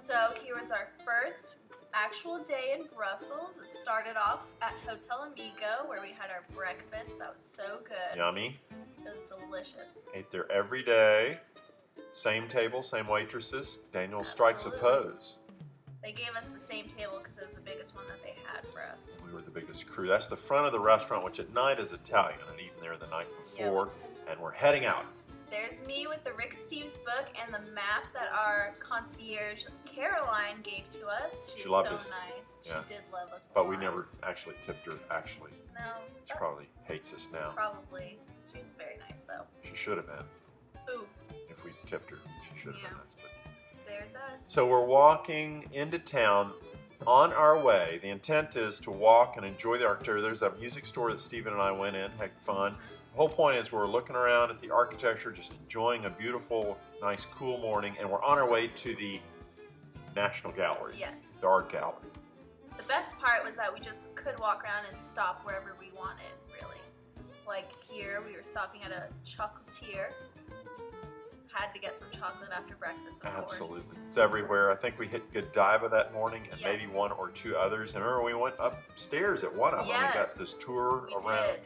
So here was our first actual day in Brussels. It started off at Hotel Amigo where we had our breakfast. That was so good. Yummy. It was delicious. Ate there every day. Same table, same waitresses. Daniel strikes a Absolutely. pose. They gave us the same table because it was the biggest one that they had for us. We were the biggest crew. That's the front of the restaurant, which at night is Italian. I'd eaten there the night before, and we're heading out. There's me with the Rick Steves book and the map that our concierge Caroline gave to us. She was loved so us. nice. Yeah. She did love us a But lot. we never actually tipped her, actually. No. She probably hates us now. Probably. She was very nice though. She should have been. Ooh. If we tipped her, she should have Yeah. been nice. But... There's us. So we're walking into town on our way. The intent is to walk and enjoy the architecture. There's a music store that Stephen and I went in, had fun. The whole point is we're looking around at the architecture, just enjoying a beautiful, nice, cool morning, and we're on our way to the National Gallery, Yes. the art gallery. The best part was that we just could walk around and stop wherever we wanted, really. Like here, we were stopping at a chocolatier. Had to get some chocolate after breakfast, of course. Absolutely. It's everywhere. I think we hit Godiva that morning and Yes. maybe one or two others. And remember, we went upstairs at one of them. Yes. We got this tour We around. did.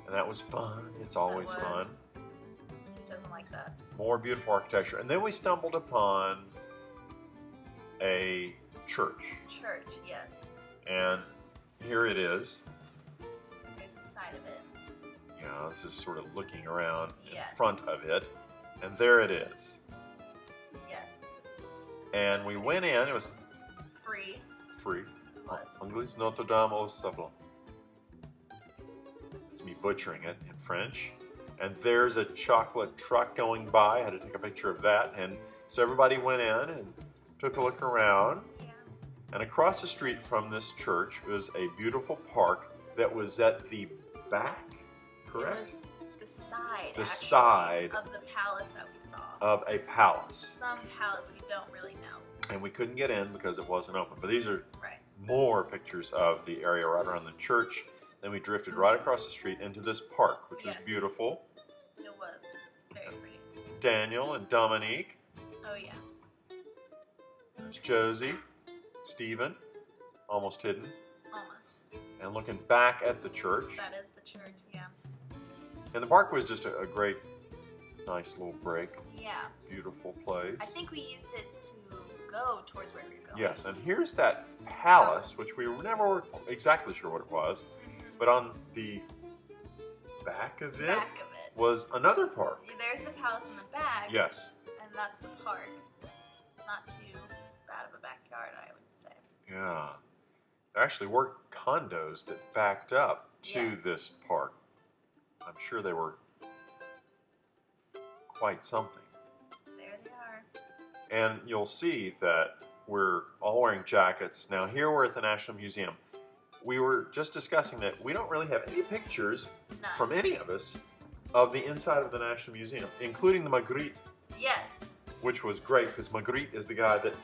And that was fun. It's always That fun. was. Who doesn't like that? More beautiful architecture. And then we stumbled upon a church. Church, yes. And here it is. There's a side of it. You know, this is sort of looking around Yes. in front of it. And there it is. Yes. And we went in. It was Free. free. Was. Anglais Notre Dame au Sablon. It's me butchering it in French. And there's a chocolate truck going by. I had to take a picture of that. And so everybody went in and took a look around. Yeah. And across the street from this church was a beautiful park that was at the back, correct? It was the side, The actually, side. of the palace that we saw. Of a palace. Some palace we don't really know. And we couldn't get in because it wasn't open. But these are Right. more pictures of the area right around the church. Then we drifted right across the street into this park, which was Yes. beautiful. It was very pretty. Daniel and Dominique. Oh yeah. There's Josie, Stephen, almost hidden, Almost. and looking back at the church. That is the church, yeah. And the park was just a great, nice little break. Yeah. Beautiful place. I think we used it to go towards where we were going. Yes, and here's that palace, which we never were exactly sure what it was, but on the back of it Back of it. was another park. There's the palace in the back. Yes. And that's the park. Not too bad of a backyard, I would say. Yeah. There actually were condos that backed up to Yes. this park. I'm sure they were quite something. There they are. And you'll see that we're all wearing jackets. Now here we're at the National Museum. We were just discussing that we don't really have any pictures None. from any of us of the inside of the National Museum, including the Magritte, Yes. which was great because Magritte is the guy that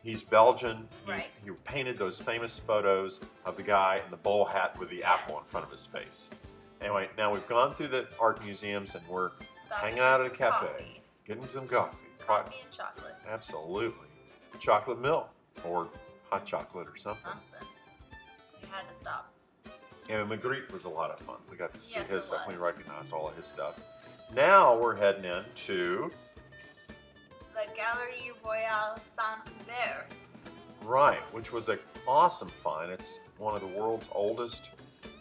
he's Belgian. Right. He painted those famous photos of the guy in the bowl hat with the Yes. apple in front of his face. Anyway, now we've gone through the art museums and we're Stop hanging and out get at a some cafe, Coffee. getting some coffee. Coffee and chocolate. Absolutely. Chocolate milk or hot chocolate or something. Something. You had to stop. And Magritte was a lot of fun. We got to see Yes, his it stuff. We was. recognized all of his stuff. Now we're heading into, The Galerie Royale Saint-Hubert. right, which was an awesome find. It's one of the world's oldest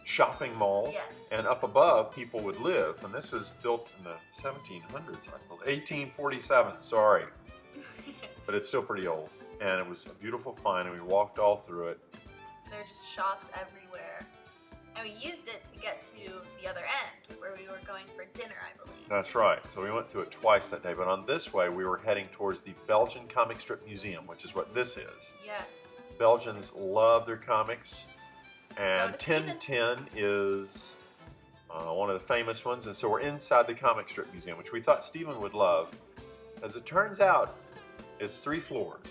shopping malls. Yes. And up above, people would live. And this was built in the 1700s, I believe. 1847, sorry. But it's still pretty old. And it was a beautiful find, and we walked all through it. There are just shops everywhere. And we used it to get to the other end, where we were going for dinner, I believe. That's right. So we went through it twice that day. But on this way, we were heading towards the Belgian Comic Strip Museum, which is what this is. Yes. Belgians love their comics. And does Stephen. Tintin is one of the famous ones. And so we're inside the Comic Strip Museum, which we thought Stephen would love. As it turns out, it's 3 floors.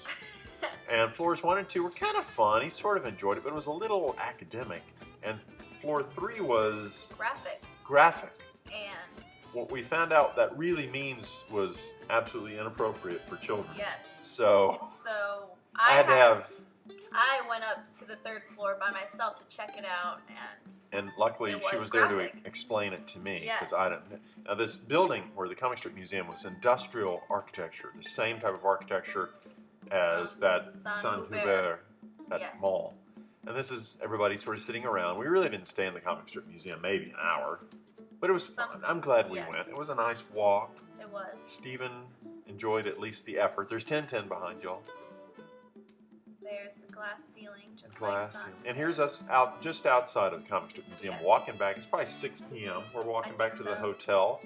And floors 1 and 2 were kind of fun. He sort of enjoyed it, but it was a little academic. And floor 3 was Graphic. graphic. And what we found out that really means was absolutely inappropriate for children. Yes. So I had to have, I went up to the 3rd floor by myself to check it out, and luckily It she was was there graphic. to explain it to me because Yes. I don't. Now this building where the Comic Strip Museum was industrial architecture, the same type of architecture as that Saint Hubert at Yes. mall. And this is everybody sort of sitting around. We really didn't stay in the Comic Strip Museum maybe an hour, but it was fun. I'm glad we Yes. went. It was a nice walk. it was. Stephen enjoyed at least the effort. There's 1010 behind y'all. There's the glass ceiling, just Glass. like Sun. And here's us out just outside of the Comic Strip Museum, Yes. walking back. It's probably 6 p.m. We're walking I back think to the so. hotel.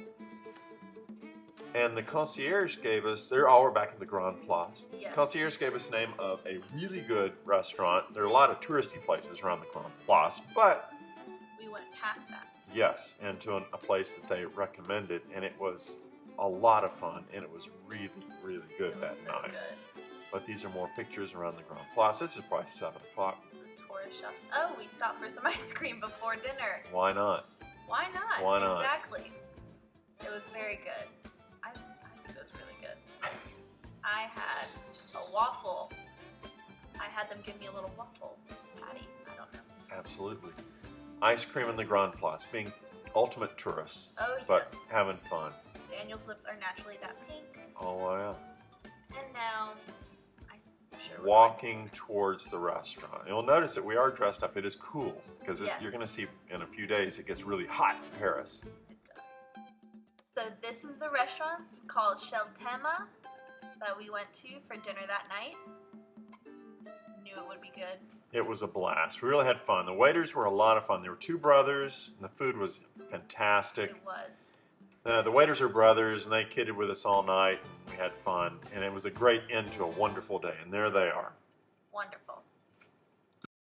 And the concierge gave us, we're back in the Grand Place. Yes. Concierge gave us the name of a really good restaurant. There are a lot of touristy places around the Grand Place, but We went past that. yes, and to a place that they recommended, and it was a lot of fun, and it was really, really good It that was so night. good. But these are more pictures around the Grand Place. This is probably 7 o'clock. The tourist shops. Oh, we stopped for some ice cream before dinner. Why not? Why not? Why not? Exactly. It was very good. I think it was really good. I had a waffle. I had them give me a little waffle patty. I don't know. Absolutely. Ice cream in the Grand Place, being ultimate tourists, Oh, but yes. having fun. Daniel's lips are naturally that pink. Oh, wow. And now, I'm sure we're Walking towards the restaurant. You'll notice that we are dressed up. It is cool, because Yes. you're going to see in a few days it gets really hot in Paris. It does. So this is the restaurant called Sheltema that we went to for dinner that night. Knew it would be good. It was a blast. We really had fun. The waiters were a lot of fun. There were 2 brothers, and the food was fantastic. It was. The waiters are brothers, and they kidded with us all night, and we had fun. And it was a great end to a wonderful day, and there they are. Wonderful.